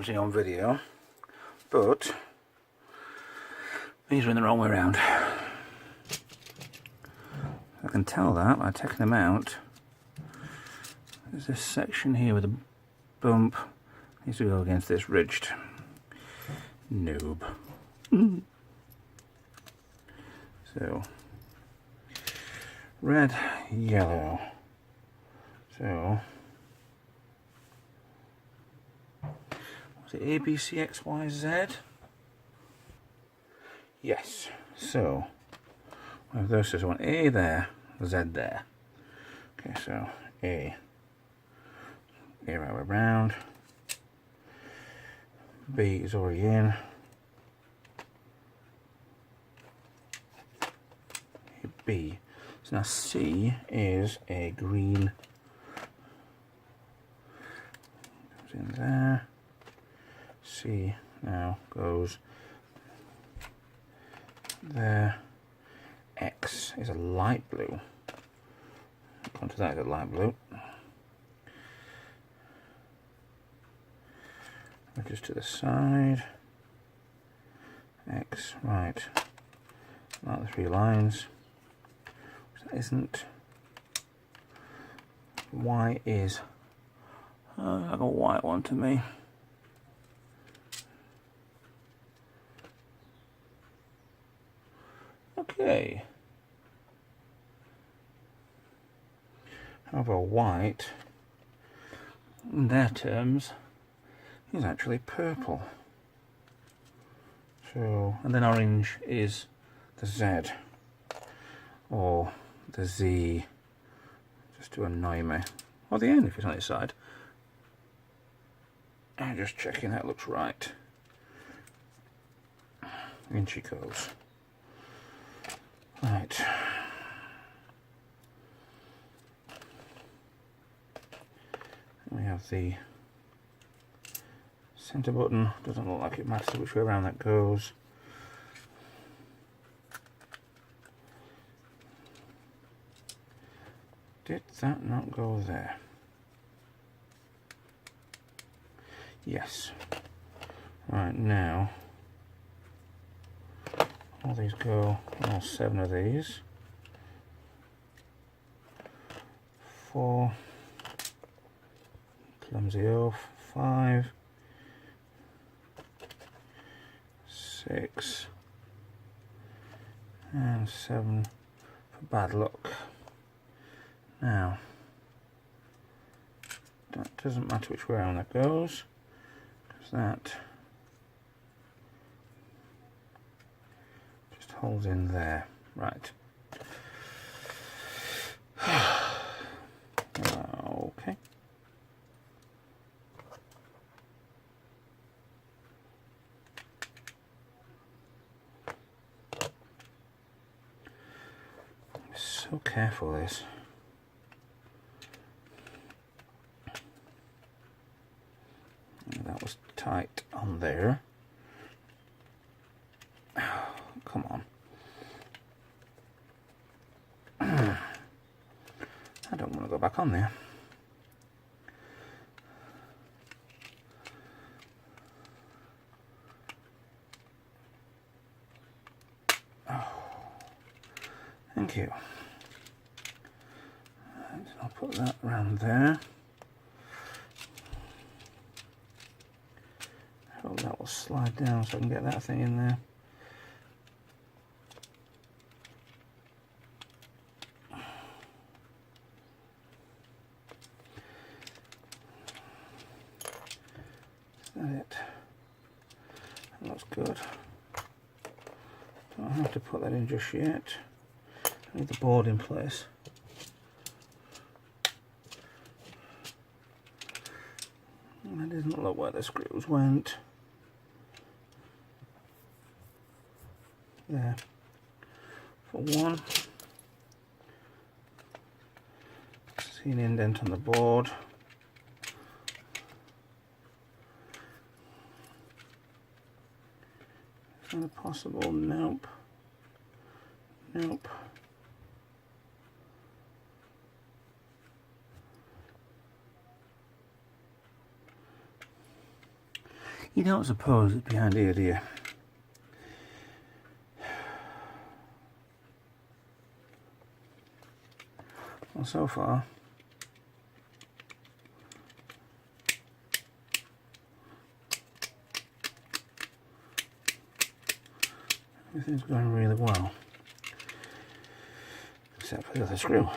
clumsy on video, but these are in the wrong way around. I can tell that by taking them out. There's this section here with a bump. Needs to go against this ridged noob. So, red, yellow. So, was it A, B, C, X, Y, Z? Yes. So, we have those. So, I want A there, Z there. Okay, so A right way round. B is already in. B. So now C is a green. Goes in there. C now goes there. X is a light blue. Onto that is a light blue. Just to the side. X, right. Not the 3 lines. That isn't. Y is like a white one to me. Okay. However, white, in their terms, is actually purple. So, and then orange is the Z or the Z, just to annoy me, or the N if it's on its side. I'm just checking that looks right. In she goes. Right. We have the centre button. Doesn't look like it matters which way around that goes. Did that not go there? Yes. Right, now all these go, all 7 of these. 4, clumsy off, 5, 6, and 7 for bad luck. Now, that doesn't matter which way around that goes, because that just holds in there. Right. Okay. So careful this. That was tight on there. Oh, come on. I don't want to go back on there. Oh, thank you. And I'll put that around there. Hope that will slide down so I can get that thing in there. Is that it? That looks good. Don't have to put that in just yet. I need the board in place. That doesn't look where the screws went. There. For one. See an indent on the board. Is that possible? Nope. Nope. You don't suppose it's behind here, do you? Well, so far, everything's going really well, except for the other screw.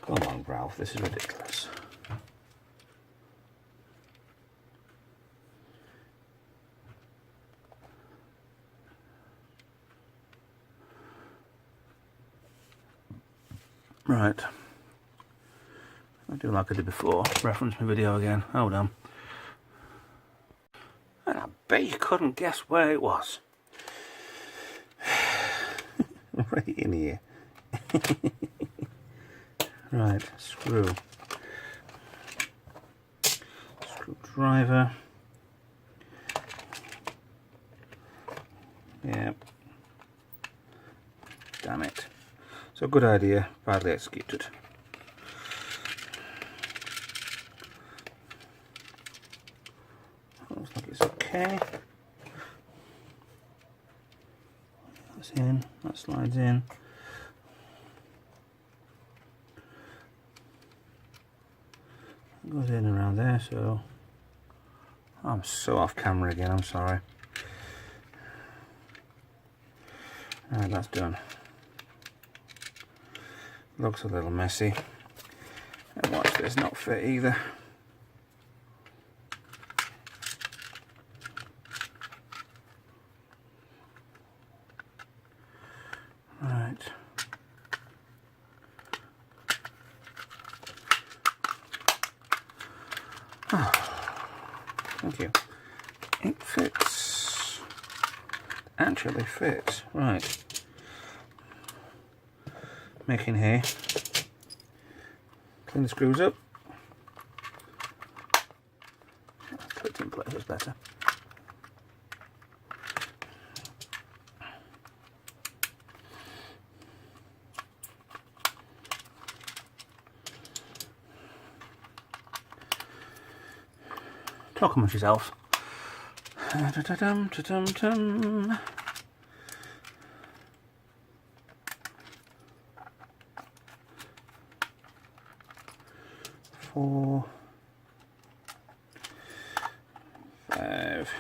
Come on, Ralph, this is ridiculous. Right, I'll do like I did before, reference my video again. Hold on. And I bet you couldn't guess where it was. Right in here. Right, screwdriver. Yep. Damn it. So good idea, badly executed. Looks like it's okay. That's in, that slides in. It goes in around there, so I'm so off camera again, I'm sorry. Alright, that's done. Looks a little messy. And watch this not fit either. Right. Oh, thank you. It fits. Actually fits. Right. Making hay. Clean the screws up. Clipped in place is better. Talk amongst yourselves. Ta-dum. 4, 5,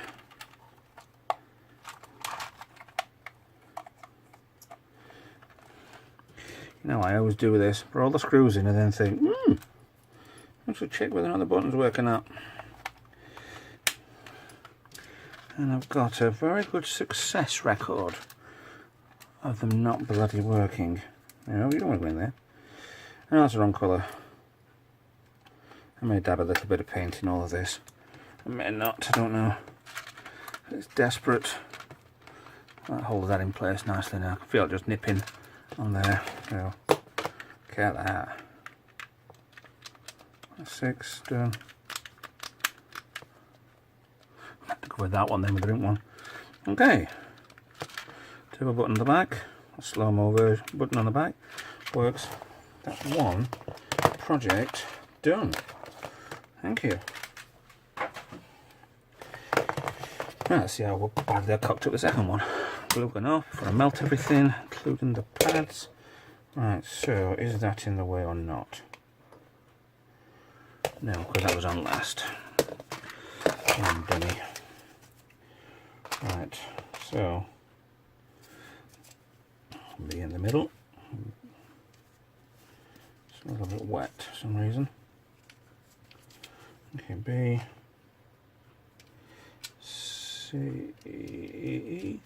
'I always do this, put all the screws in and then think, I should check whether or not the button's working out. And I've got a very good success record of them not bloody working. You don't want to go in there. No, that's the wrong colour. I may dab a little bit of paint in all of this. I may not, I don't know. It's desperate. That holds that in place nicely now. I feel it just nipping on there. So, look at that. That's 6 done. I have to go with that one then with the drink one. Okay. Turbo button on the back. A slow-mo button on the back. Works. That's one project done. Thank you. Right, let's see how badly I cocked up the second one. Glue gun off before I melt everything, including the pads. Right, so is that in the way or not? No, because that was on last. Dummy. Right, so be in the middle. It's a little bit wet for some reason. Okay, B, C, E.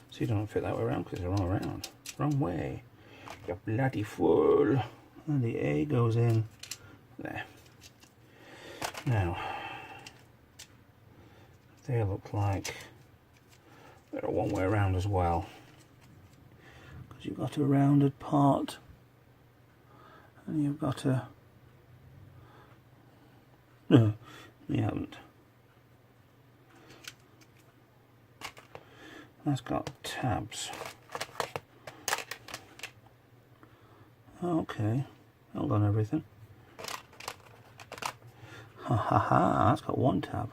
So you don't fit that way around because they're all around. Wrong way. You bloody fool. And the A goes in there. Now, they look like they're one way around as well. Because you've got a rounded part. And you've got a... No, you haven't. That's got tabs. Okay. Hold on everything. Ha ha ha, that's got one tab.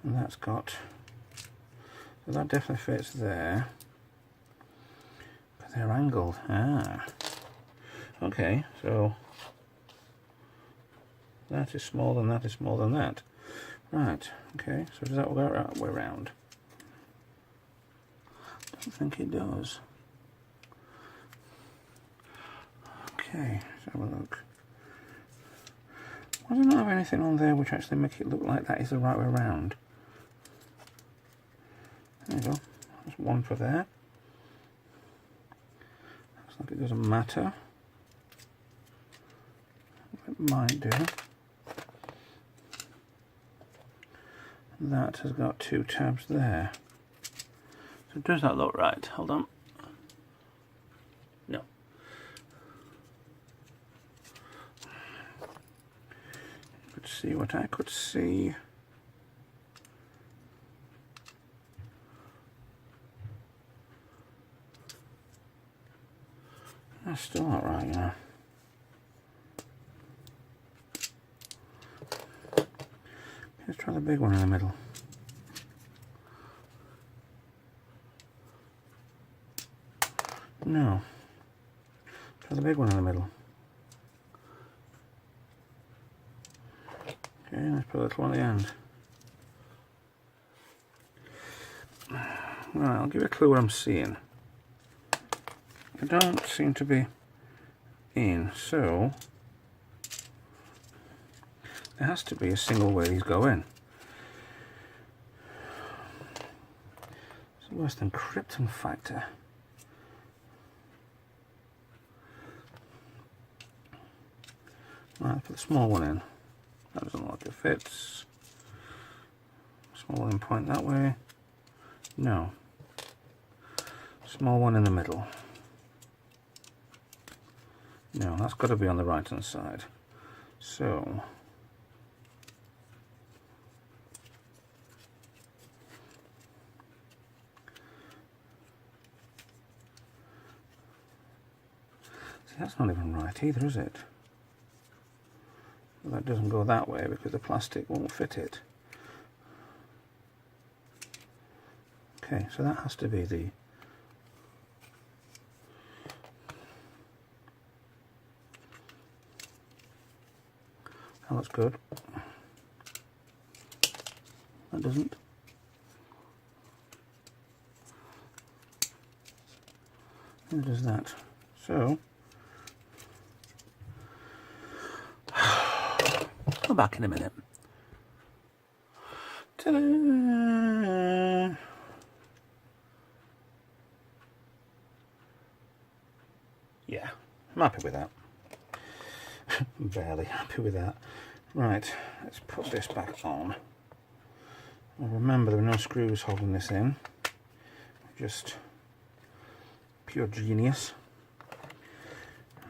And that's got, so that definitely fits there. But they're angled. Ah. Okay, so that is smaller than that is smaller than that. Right, okay, so does that go right way around? I don't think it does. Okay, let's have a look. Why do I not have anything on there which actually make it look like that is the right way around? There you go. There's one for there. Looks like it doesn't matter. It might do. That has got two tabs there. So does that look right? Hold on. No. Could see what I could see. That's still not right, you know. Let's try the big one in the middle. No. Try the big one in the middle. Okay, let's put a little one at the end. Right, I'll give you a clue what I'm seeing. I don't seem to be in, so there has to be a single way these go in. It's worse than krypton factor. Right, put the small one in. That doesn't look like it fits. Small one point that way. No. Small one in the middle. No, that's got to be on the right hand side. So see, that's not even right either, is it? Well, that doesn't go that way because the plastic won't fit it. Okay, so that has to be the that looks good. That doesn't. Neither does that. So I'll back in a minute. Ta-da! Yeah, I'm happy with that. Barely happy with that. Right, let's put this back on. Now remember, there are no screws holding this in. Just pure genius.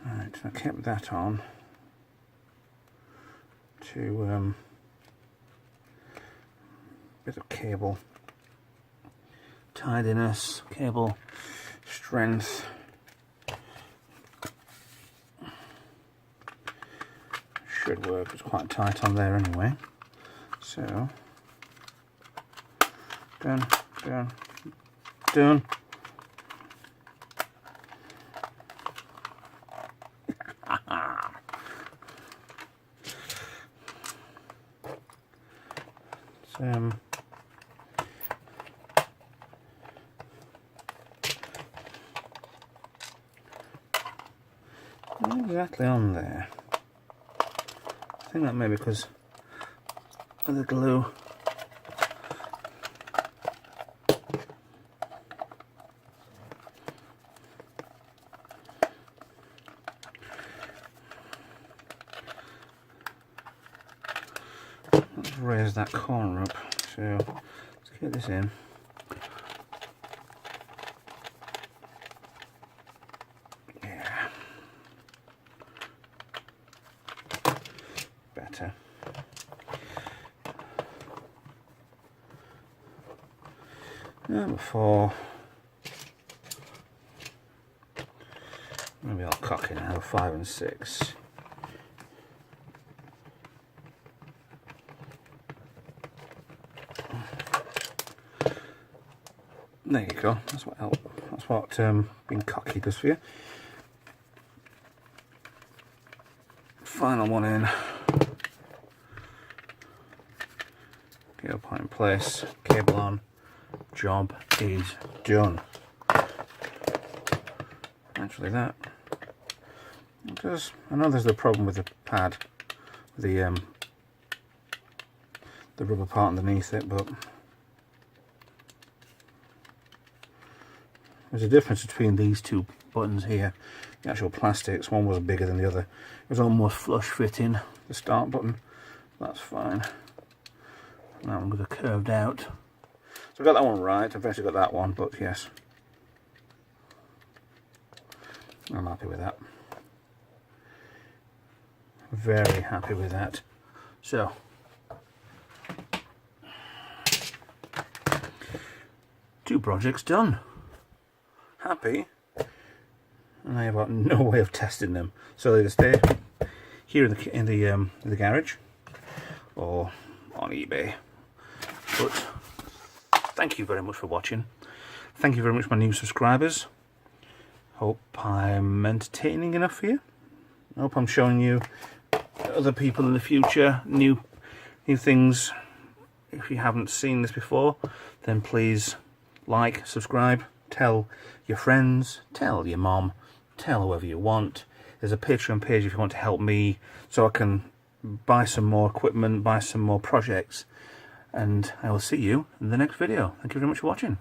Right, I kept that on to bit of cable tidiness, cable strength. Should work. It's quite tight on there anyway. So done, done, done. Not exactly on there. I think that may be because of the glue. Let's raise that corner up. So let's get this in. Yeah. Better. Number 4. Maybe I'll cock it now, 5 and 6. There you go. That's what being cocky does for you. Final one in. Cable point in place. Cable on. Job is done. Actually, that does. I know there's the problem with the pad, the rubber part underneath it, but there's a difference between these two buttons here. The actual plastics, one was bigger than the other. It was almost flush fitting, the start button. That's fine. Now I'm going to curved out. So I got that one right. I've actually got that one, but yes, I'm happy with that. Very happy with that. So, two projects done. Happy. And I have got no way of testing them, so they stay here in the garage or on eBay. But thank you very much for watching. Thank you very much, my new subscribers. Hope I'm entertaining enough for you. I hope I'm showing you other people in the future, new things. If you haven't seen this before, then please like, subscribe, tell your friends, tell your mom, tell whoever you want. There's a Patreon page if you want to help me, so I can buy some more equipment, buy some more projects, and I will see you in the next video. Thank you very much for watching.